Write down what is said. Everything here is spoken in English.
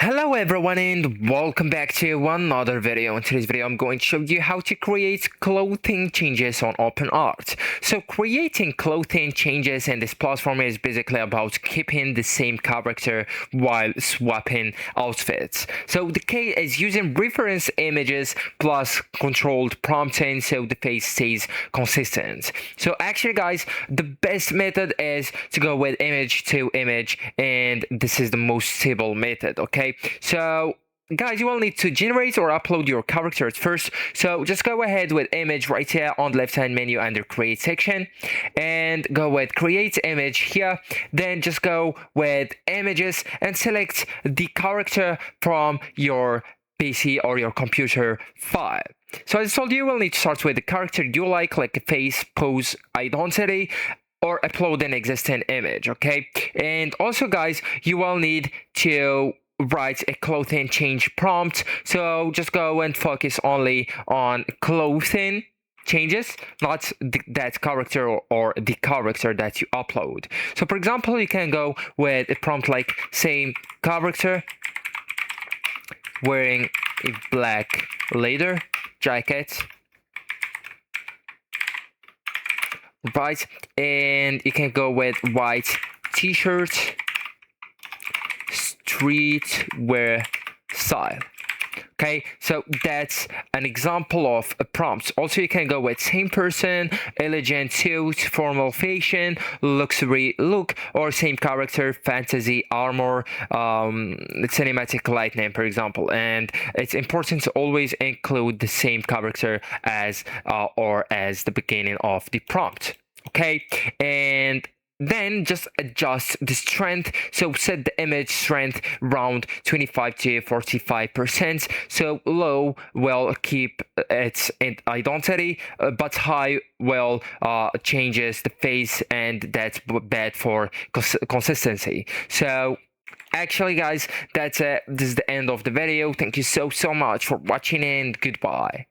Hello everyone and welcome back to another video. In today's video I'm going to show you how to create clothing changes on OpenArt. So creating clothing changes in this platform is basically about keeping the same character while swapping outfits. So the key is using reference images plus controlled prompting so the face stays consistent. So actually guys, the best method is to go with image to image, and this is the most stable method, okay? So guys, you will need to generate or upload your characters first. So just go ahead with image right here on the left hand menu under create section and go with create image here. Then just go with images and select the character from your PC or your computer file. So as I told you, you will need to start with the character you like a face, pose, identity, or upload an existing image, okay? And also guys, you will need to write a clothing change prompt. So just go and focus only on clothing changes, not that character or the character that you upload. So for example, you can go with a prompt like same character wearing a black leather jacket, right? And you can go with white t-shirt, streetwear style. Okay, so that's an example of a prompt. Also, you can go with same person, elegant suit, formal fashion, luxury look, or same character, fantasy armor, cinematic lightning, for example. And it's important to always include the same character as or as the beginning of the prompt. Okay, and then just adjust the strength. So set the image strength around 25 to 45%. So low will keep its identity, but high will changes the face, and that's bad for consistency. So actually guys, that's it. This is the end of the video. Thank you so much for watching, and goodbye.